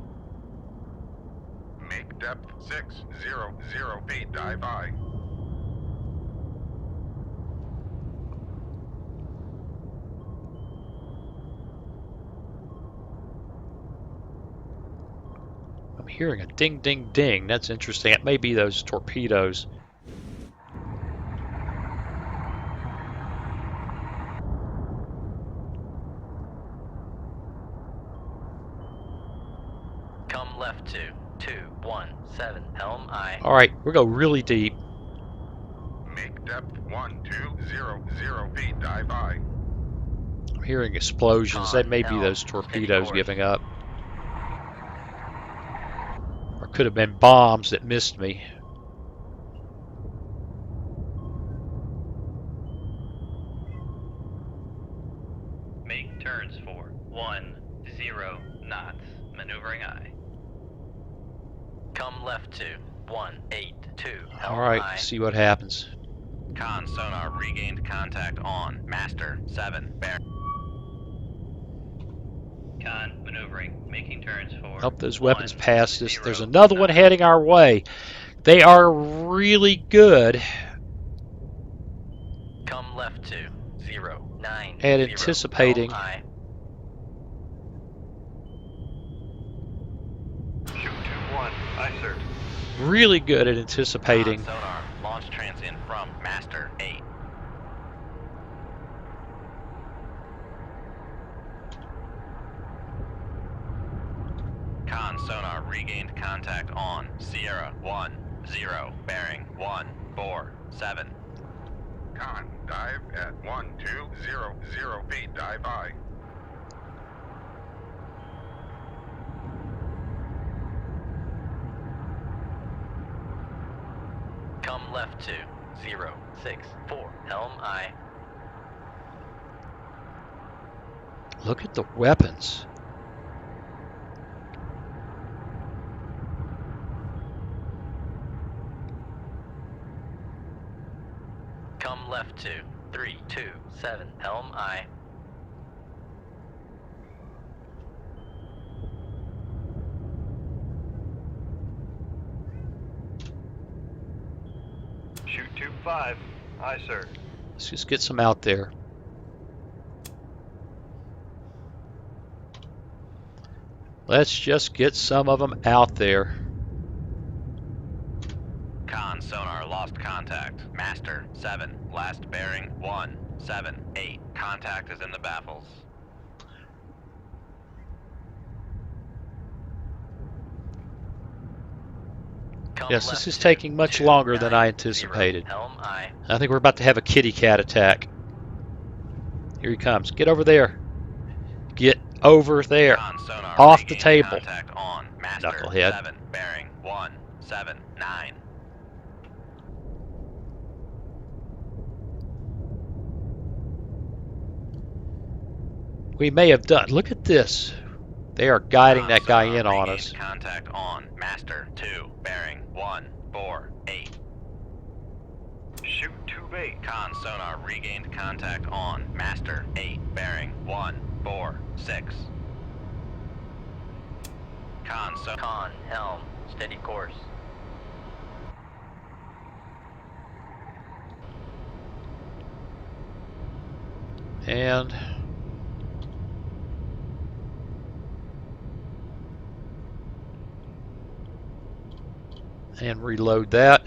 Make depth 600 feet. Dive high. I'm hearing a ding ding ding. That's interesting. It may be those torpedoes. Come left to 217 Helm I. Alright, we're going really deep. Make depth 1200 feet. Dive high. I'm hearing explosions. That may be those torpedoes giving up. Or could have been bombs that missed me. Make turns for 10 knots. Maneuvering I. Come left to 182 Helm Alright, I. see what happens. Con sonar, regained contact on. Master 7, bearing. Con maneuvering. Making turns for. Hope those weapons 10 passed us. There's another one heading our way. They are really good Come left to 090 at anticipating. Helm I. Shoot 2-1. Aye, sir. Really good at anticipating. Con sonar, launch transient from Master 8. Con sonar, regained contact on. Sierra 10, bearing 147. Con, dive at 1200 feet. Dive high. Come left to 064 Helm I. Look at the weapons. Come left to 327 Helm I. Shoot 2-5. Aye, sir. Let's just get some out there. Let's just get some of them out there. Con sonar, lost contact. Master 7, last bearing 178. Contact is in the baffles. Come Yes, left this is to taking much longer than I 290 anticipated. Helm I. I think we're about to have a kitty cat attack. Here he comes. Get over there. Get over there. Con sonar, Off the regained table. Contact on. Master Knucklehead. 7, bearing 179. We may have done. Look at this. They are guiding that guy in on Regained us. Contact on. Master 2, bearing 148. Shoot 2-8. Con sonar, regained contact on. Master 8, bearing 146. Con sonar. Con Helm. Steady course. And reload that.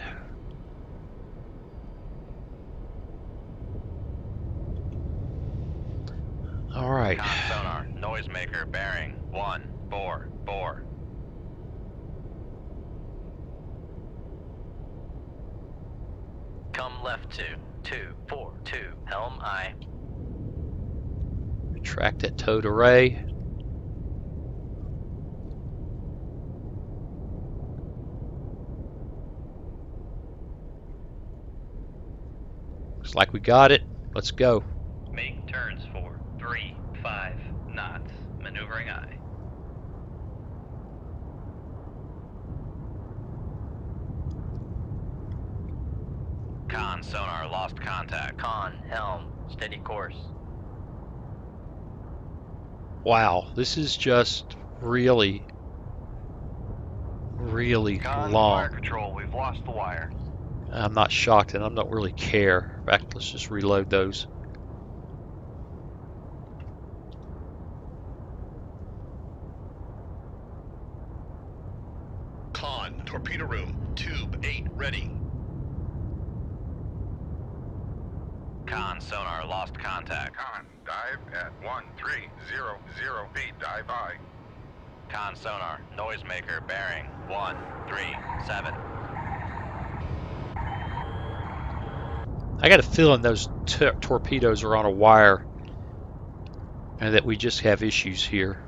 All right. Con sonar, noisemaker, bearing 144. Come left to 242, helm I. Retract that towed array. Looks like we got it. Let's go. Make turns for 3-5 knots. Maneuvering I. Con sonar, lost contact. Con, helm, steady course. Wow, this is just really Con, long. fire control, we've lost the wire. I'm not shocked, and I don't really care. In fact, let's just reload those. Con, torpedo room, tube 8 ready. Con sonar, lost contact. Con, dive at 1300 feet. Dive by. Con sonar, noisemaker, bearing 137. I got a feeling those torpedoes are on a wire, and that we just have issues here.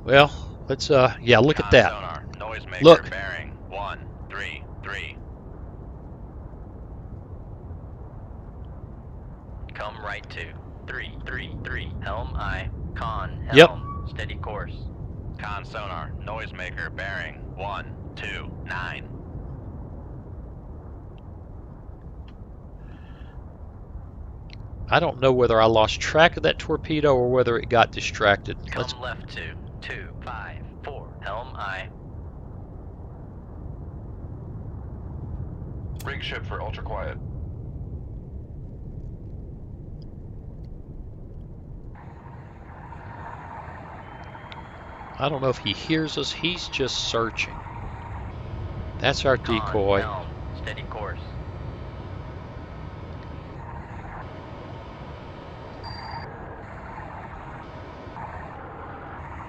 Well, let's yeah, look at Con that. sonar, noisemaker, Look. bearing 133. Come right to 333, helm I. Con, helm, Yep. steady course. Con sonar, noisemaker, bearing 129. I don't know whether I lost track of that torpedo or whether it got distracted. Come Let's left to 254, helm I. Rig ship for ultra quiet. I don't know if he hears us. He's just searching. That's our Con, decoy. helm, steady course.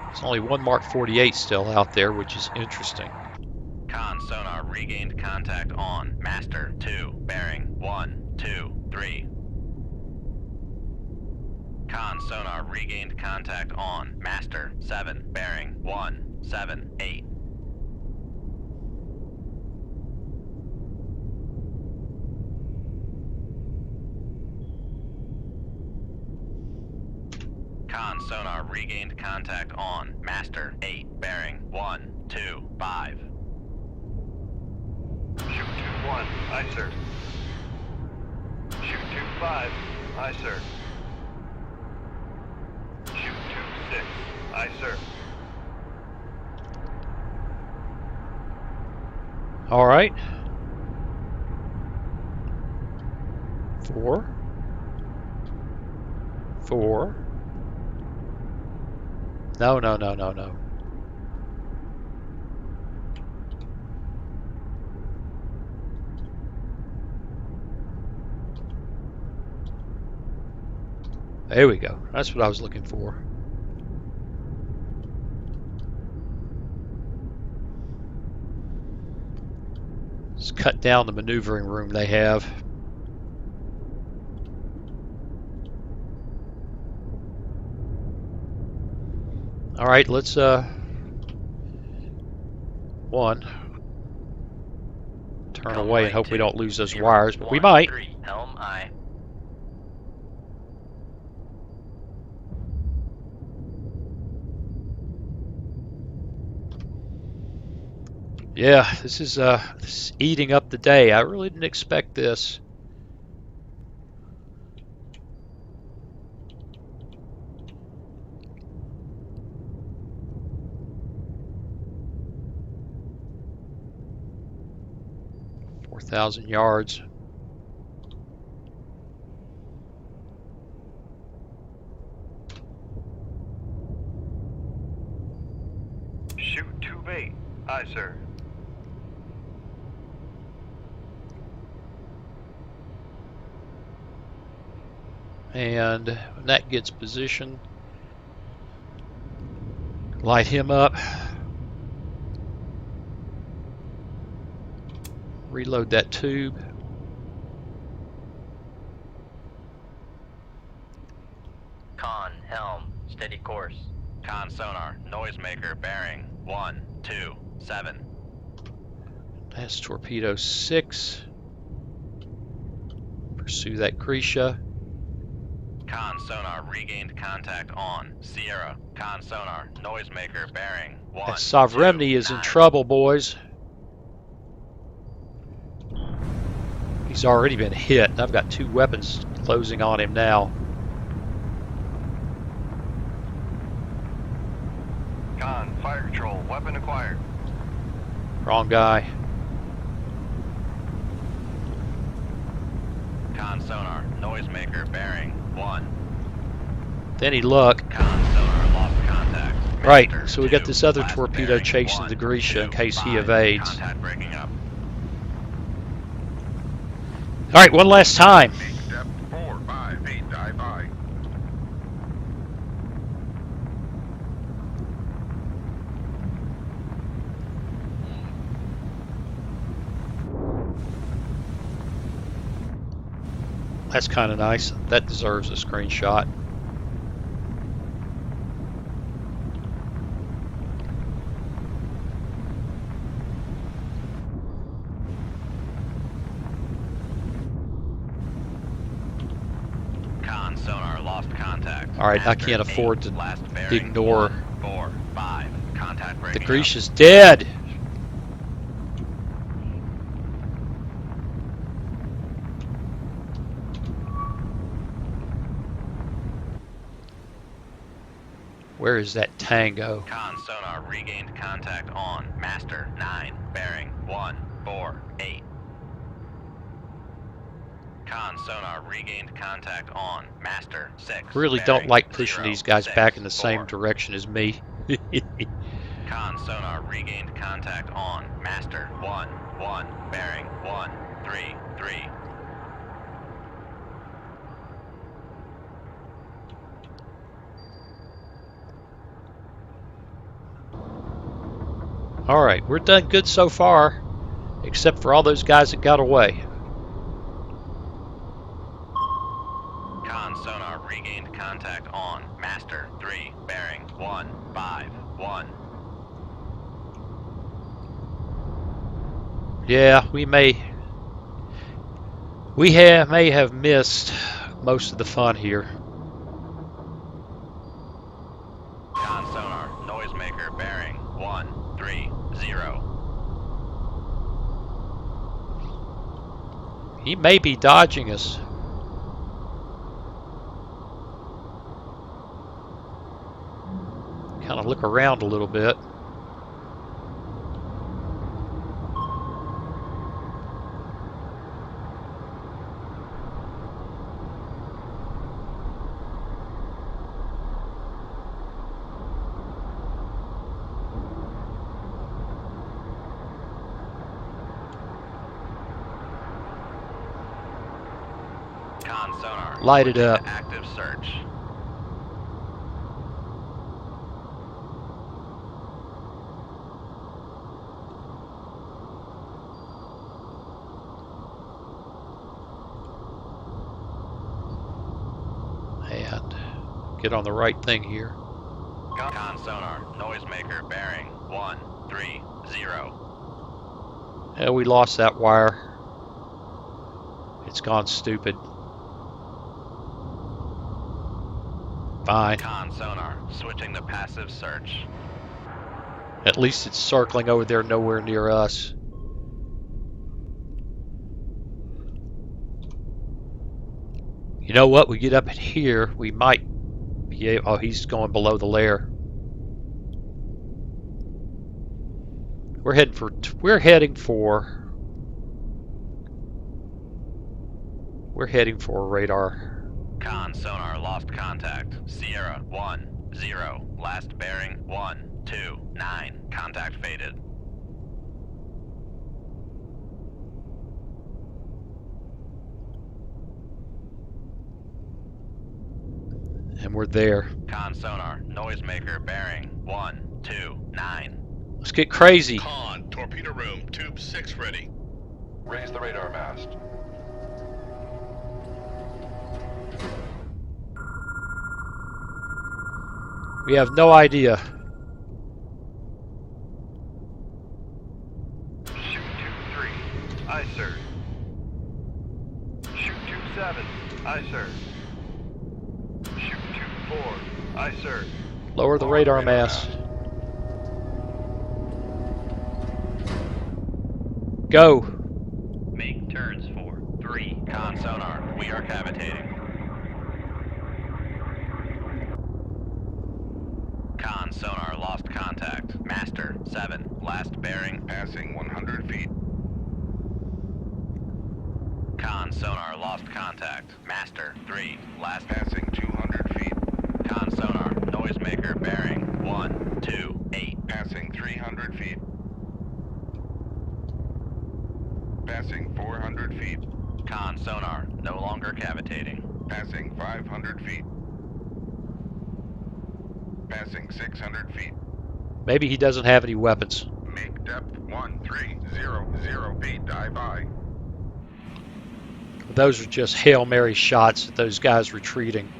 There's only one Mark 48 still out there, which is interesting. Con sonar, regained contact on master 2, bearing 123. Con sonar, regained contact on master 7, bearing 178. Con sonar, regained contact on master 8, bearing 125. Shoot 2-1, aye sir. Shoot 2-5, aye sir. Shoot 2-6, aye sir. All right. 4. 4. No, no, no, no, no. There we go. That's what I was looking for. Let's cut down the maneuvering room they have. All right, let's one turn Come away right and hope we to don't lose those 0, wires, but we 1, might. 3, helm I. Yeah, this is eating up the day. I really didn't expect this. 4,000 yards. Shoot tube 8. Aye, sir. And when that gets positioned, light him up. Reload that tube. Con, helm, steady course. Con sonar, noisemaker, bearing 127. That's torpedo 6. Pursue that Grisha. Con sonar, regained contact on Sierra. Con sonar, noisemaker, bearing 1. That Sovereignty is in trouble, boys. He's already been hit. I've got 2 weapons closing on him now. Con, fire control. Weapon acquired. Wrong guy. Con sonar, noisemaker, bearing 1. Then he look. Con sonar, lost contact. Right, Master so we got 2, this other last torpedo bearing, chasing 1, the Grisha in 2, case he 5, evades. Contact breaking up. All right, one last time. Make depth 458, dive high. That's kind of nice. That deserves a screenshot. Con sonar, lost contact. All right, I Master can't afford 8, to last bearing, ignore 1, 4, 5. Contact breaking the up. Grisha's dead. Where is that Tango? Con sonar, regained contact on Master 9, bearing 148. Con sonar, regained contact on Master 6. Really don't bearing like pushing 0, these guys 6, back in the same 4. direction as me. Con sonar, regained contact on Master 1, bearing 133. All right, we're done good so far, except for all those guys that got away. Con sonar, regained contact on Master 3, bearing 151. Yeah, we may have missed most of the fun here. Con sonar, noisemaker, bearing 130. He may be dodging us. Kind of look around a little bit. Con sonar, Light it switching to up. active search. And get on the right thing here. Con sonar, noisemaker, bearing 130. Yeah, we lost that wire. It's gone stupid. Fine. Con sonar, switching to passive search. At least it's circling over there nowhere near us. You know what? We get up in here, we might be able... Oh, he's going below the layer. We're heading for We're heading for a radar. Con sonar lost contact. Sierra 1-0. Last bearing 129. Contact faded. And we're there. Con sonar noisemaker bearing 129. Let's get crazy. Con, torpedo room, tube 6 ready. Raise the radar mast. We have no idea. Shoot 2-3. Aye, sir. Shoot 2-7. Aye, sir. Shoot 2-4. Aye, sir. Lower the radar mast. Go. Make turns for 3. Con sonar, we are cavitating. Con sonar lost contact. Master 7. Last bearing. Passing 100 feet. Con sonar lost contact. Master 3. Last Passing 200 feet. con sonar noisemaker bearing 128. Passing 300 feet. Passing 400 feet. Con sonar no longer cavitating. Passing 500 feet. Passing 600 feet. Maybe he doesn't have any weapons. Make depth 1300 feet. Dive by. Those are just Hail Mary shots at those guys retreating.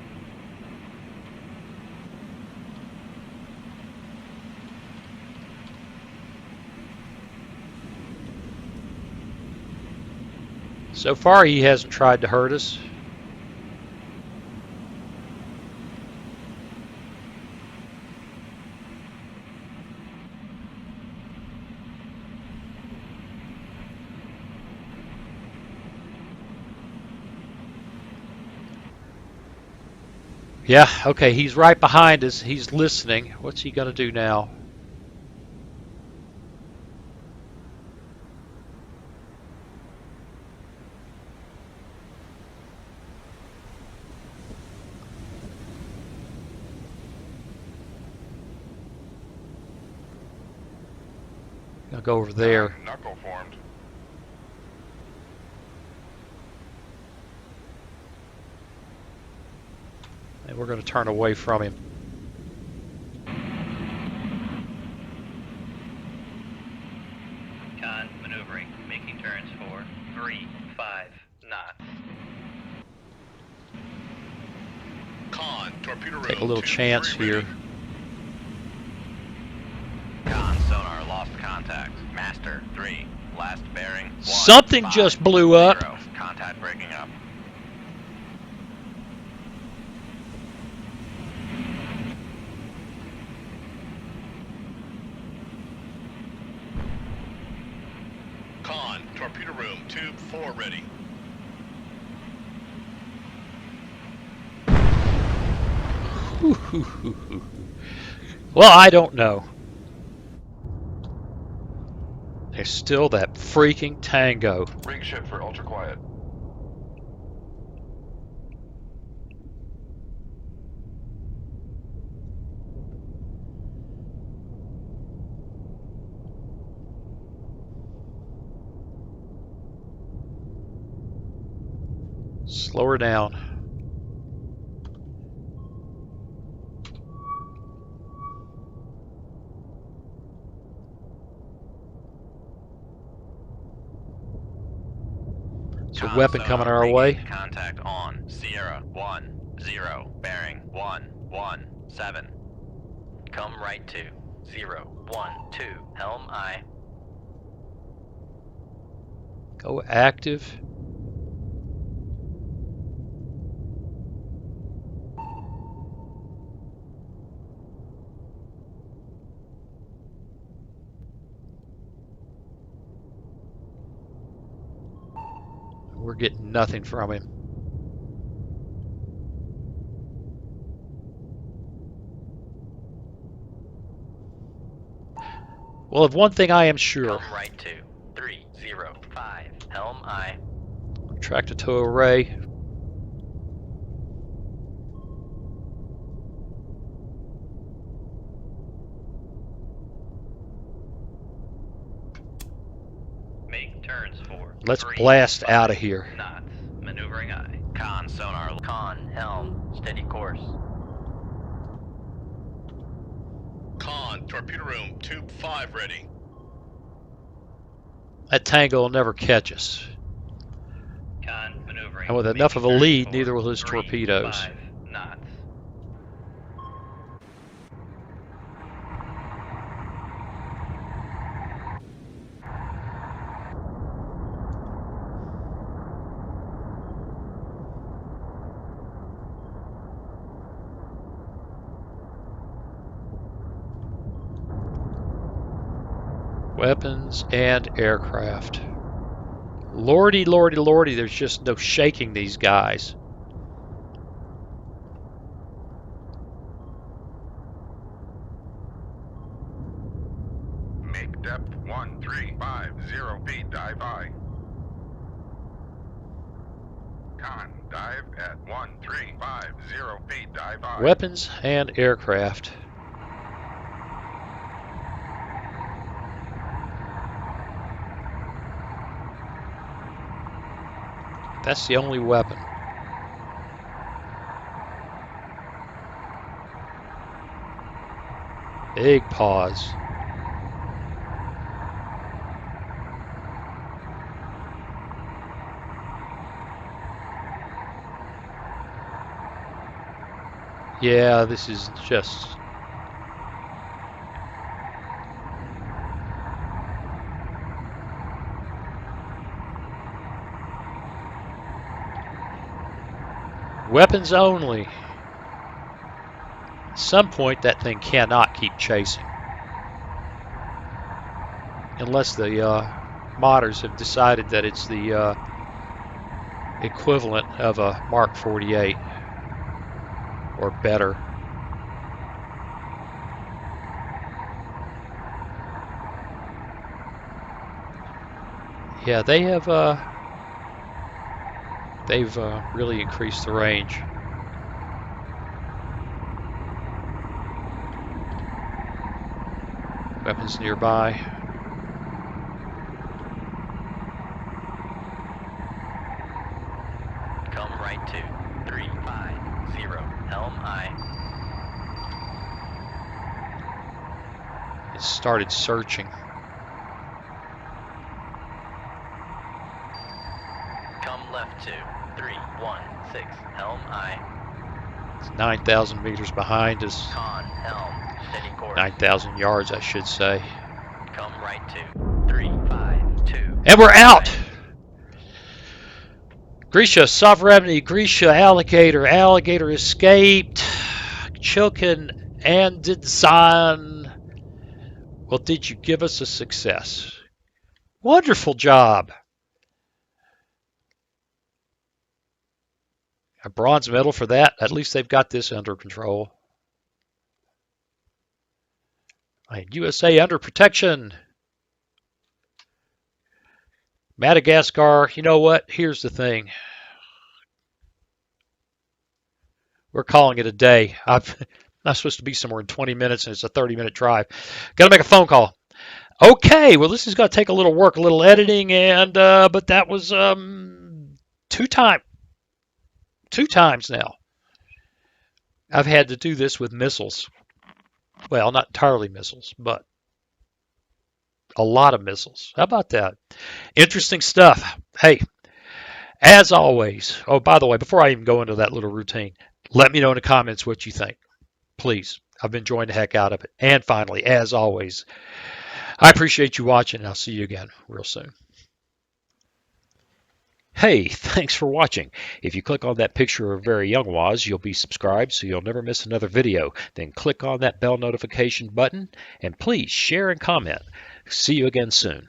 So far, he hasn't tried to hurt us. Yeah, okay, he's right behind us. He's listening. What's he going to do now? I'll go over there. Knuckle formed. And we're going to turn away from him. Con maneuvering, making turns for 3-5 knots. Con, torpedo room, Take a little tube chance 3 here. ready. Con sonar lost contact. Master 3. Last bearing. Something just blew up. 150. Contact breaking up. Con, torpedo room, tube 4 ready. Well, I don't know. There's still that freaking Tango. Rig ship for ultra quiet. Slow her down. There's a weapon coming our way. Contact on Sierra 1-0 bearing 117. Come right to 012 helm aye. Go active. We're getting nothing from him. Well, of one thing I am sure. Come right to 305 helm aye. Track the tow array. Make turns for Let's 3, blast 5 out of here. knots. Maneuvering eye. Con, sonar. Con, helm. Steady course. Con, torpedo room, tube 5 ready. That Tango will never catch us. Con, maneuvering. And with enough of a making turns lead, for neither will his 3, torpedoes. 5 knots. Weapons and aircraft. Lordy, lordy, lordy, there's just no shaking these guys. Make depth 1350 feet, dive high. Con, dive at 1350 feet, dive high. Weapons and aircraft. That's the only weapon. Big pause. Yeah, this is just... Weapons only. At some point, that thing cannot keep chasing. Unless the modders have decided that it's the equivalent of a Mark 48 or better. Yeah, they've really increased the range. Weapons nearby. Come right to 350. Helm aye. It started searching. Come left to 316. Helm aye. It's 9,000 meters behind us. Con, helm. Steady course. 9,000 yards, I should say. Come right to 352. And we're out! Grisha, Sovereignty, Grisha, Alligator, Alligator escaped. Chilkin and Didzan. Well, did you give us a success? Wonderful job. A bronze medal for that. At least they've got this under control. USA under protection. Madagascar, you know what? Here's the thing. We're calling it a day. I'm supposed to be somewhere in 20 minutes, and it's a 30-minute drive. Got to make a phone call. Okay, well, this is going to take a little work, a little editing, and but that was two times now. I've had to do this with missiles. Well, not entirely missiles, but a lot of missiles. How about that? Interesting stuff. Hey, as always, oh, by the way, before I even go into that little routine, let me know in the comments what you think. Please. I've been enjoying the heck out of it. And finally, as always, I appreciate you watching, and I'll see you again real soon. Hey, thanks for watching. If you click on that picture of Very Young Waz, you'll be subscribed so you'll never miss another video. Then click on that bell notification button, and please share and comment. See you again soon.